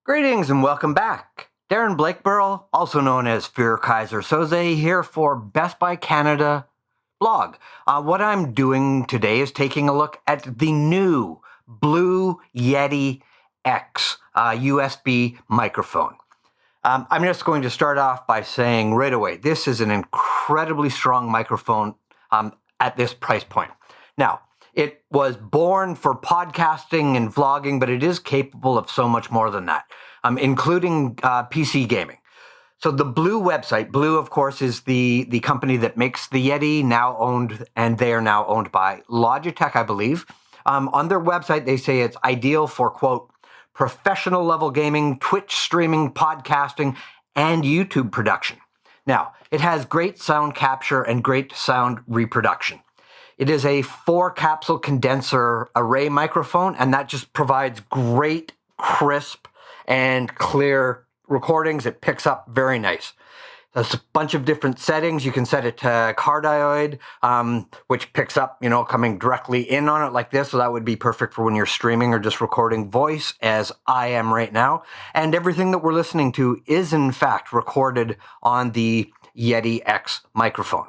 Greetings and welcome back. Darren Blakeborough, also known as Fear Kaiser Soze, here for Best Buy Canada blog. What I'm doing today is taking a look at the new Blue Yeti X USB microphone. I'm just going to start off by saying right away, this is an incredibly strong microphone at this price point. Now, it was born for podcasting and vlogging, but it is capable of so much more than that, including PC gaming. So the Blue website, Blue, of course, is the company that makes the Yeti, now owned, and they are now owned by Logitech, I believe. On their website, they say it's ideal for, quote, professional level gaming, Twitch streaming, podcasting, and YouTube production. Now, it has great sound capture and great sound reproduction. It is a 4-capsule condenser array microphone, and that just provides great, crisp, and clear recordings. It picks up very nice. There's a bunch of different settings. You can set it to cardioid, which picks up, coming directly in on it like this. So that would be perfect for when you're streaming or just recording voice, as I am right now. And everything that we're listening to is, in fact, recorded on the Yeti X microphone.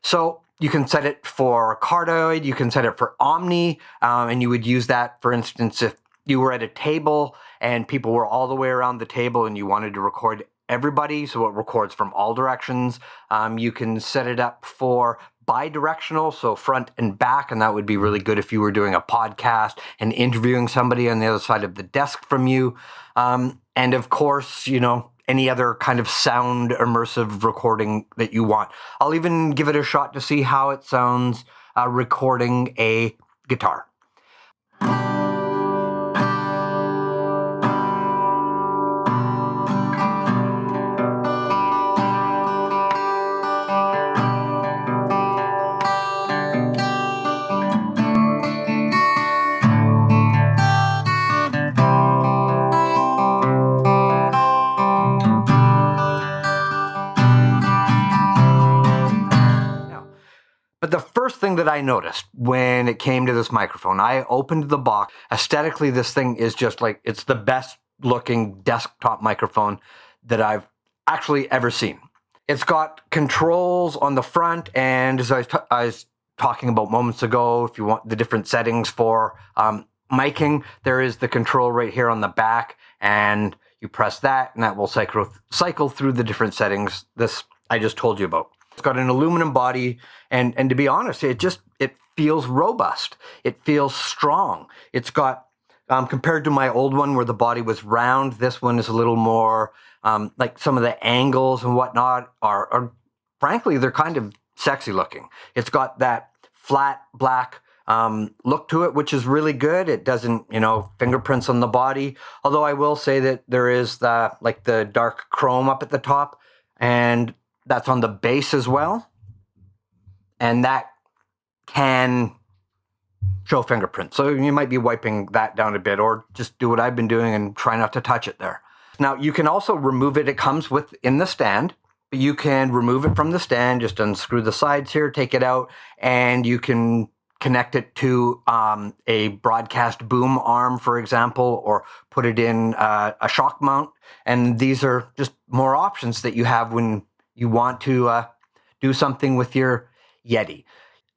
So you can set it for cardioid, you can set it for omni, and you would use that, for instance, if you were at a table and people were all the way around the table and you wanted to record everybody, so it records from all directions. You can set it up for bi-directional, so front and back, and that would be really good if you were doing a podcast and interviewing somebody on the other side of the desk from you. And of course, any other kind of sound immersive recording that you want. I'll even give it a shot to see how it sounds recording a guitar. But the first thing that I noticed when it came to this microphone, I opened the box. Aesthetically, this thing is just like, it's the best looking desktop microphone that I've actually ever seen. It's got controls on the front, and as I was talking about moments ago, if you want the different settings for miking, there is the control right here on the back, and you press that, and that will cycle through the different settings this I just told you about. It's got an aluminum body, and to be honest, it feels robust. It feels strong. It's got, compared to my old one where the body was round, this one is a little more, like some of the angles and whatnot are frankly, they're kind of sexy looking. It's got that flat black look to it, which is really good. It doesn't, fingerprints on the body. Although I will say that there is the dark chrome up at the top, and that's on the base as well. And that can show fingerprints. So you might be wiping that down a bit, or just do what I've been doing and try not to touch it there. Now, you can also remove it. It comes in the stand, but you can remove it from the stand, just unscrew the sides here, take it out, and you can connect it to a broadcast boom arm, for example, or put it in a shock mount. And these are just more options that you have when you want to do something with your Yeti.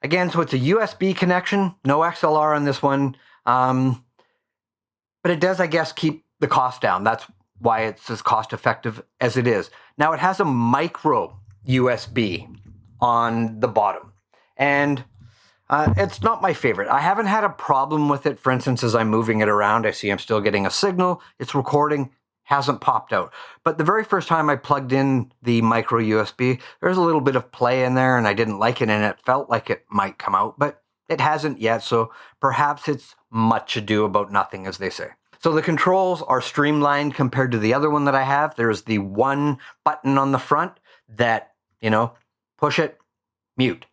Again, so it's a USB connection, no XLR on this one, but it does, I guess, keep the cost down. That's why it's as cost effective as it is. Now, it has a micro USB on the bottom, and it's not my favorite. I haven't had a problem with it. For instance, as I'm moving it around, I see I'm still getting a signal. It's recording. hasn't popped out. But the very first time I plugged in the micro USB, there was a little bit of play in there and I didn't like it and it felt like it might come out, but it hasn't yet, so perhaps it's much ado about nothing, as they say. So the controls are streamlined compared to the other one that I have. There's the one button on the front that, push it, mute,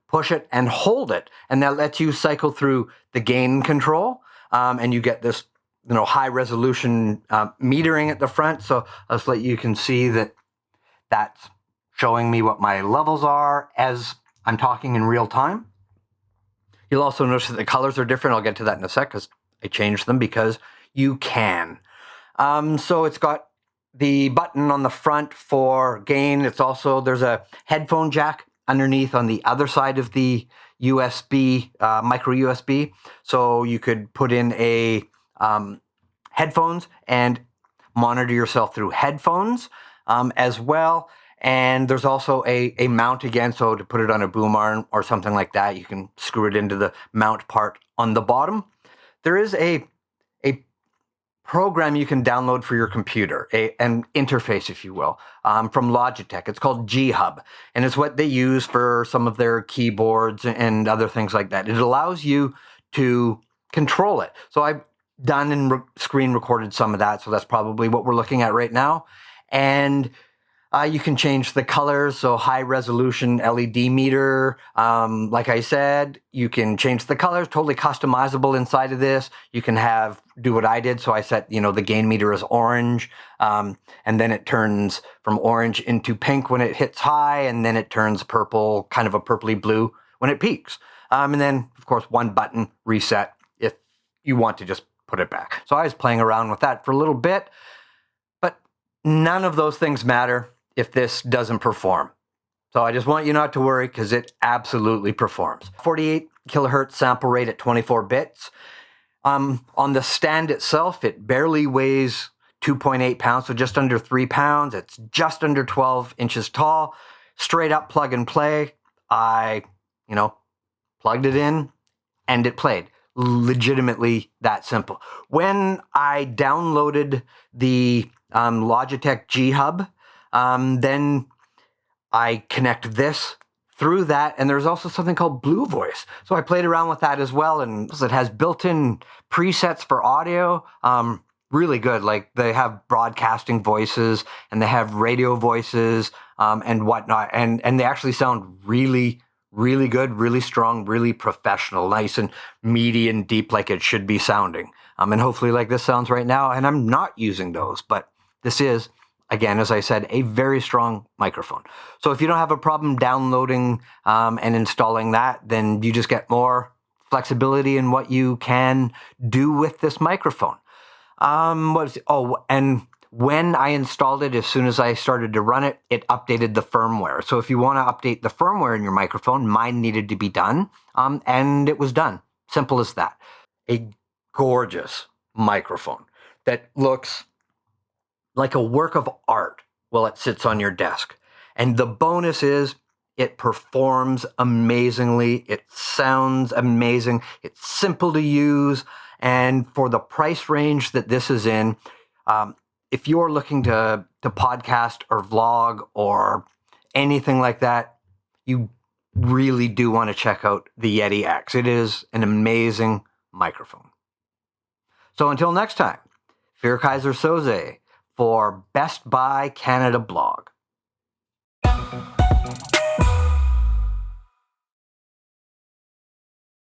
push it and hold it. And that lets you cycle through the gain control, and you get this high resolution metering at the front. So you can see that that's showing me what my levels are as I'm talking in real time. You'll also notice that the colors are different. I'll get to that in a sec because I changed them because you can. So it's got the button on the front for gain. There's a headphone jack underneath on the other side of the USB, micro USB. So you could put in a headphones and monitor yourself through headphones as well. And there's also a mount again, so to put it on a boom arm or something like that, you can screw it into the mount part on the bottom. There is a program you can download for your computer, an interface, if you will, from Logitech. It's called G-Hub, and it's what they use for some of their keyboards and other things like that. It allows you to control it. So I've done and screen recorded some of that, so that's probably what we're looking at right now. And you can change the colors, so high resolution LED meter. Like I said, you can change the colors, totally customizable inside of this. You can do what I did. So I set, the gain meter as orange, and then it turns from orange into pink when it hits high, and then it turns purple, kind of a purpley blue when it peaks. And then, of course, one button reset if you want to just put it back. So I was playing around with that for a little bit, but none of those things matter if this doesn't perform. So I just want you not to worry because it absolutely performs. 48 kilohertz sample rate at 24 bits. On the stand itself, it barely weighs 2.8 pounds, so just under 3 pounds. It's just under 12 inches tall. Straight up plug and play. I, plugged it in and it played. Legitimately that simple. When I downloaded the Logitech G-Hub, then I connect this through that, and there's also something called Blue Voice. So I played around with that as well, and it has built-in presets for audio. Really good. Like they have broadcasting voices and they have radio voices and whatnot, and they actually sound really, really good, really strong, really professional, nice and meaty and deep like it should be sounding. And hopefully like this sounds right now, and I'm not using those, but this is, again, as I said, a very strong microphone. So if you don't have a problem downloading and installing that, then you just get more flexibility in what you can do with this microphone. And when I installed it, as soon as I started to run it, it updated the firmware. So if you want to update the firmware in your microphone, mine needed to be done, and it was done. Simple as that. A gorgeous microphone that looks like a work of art while it sits on your desk. And the bonus is it performs amazingly. It sounds amazing. It's simple to use. And for the price range that this is in, if you're looking to podcast or vlog or anything like that, you really do want to check out the Yeti X. It is an amazing microphone. So until next time, Fear Kaiser Soze for Best Buy Canada blog.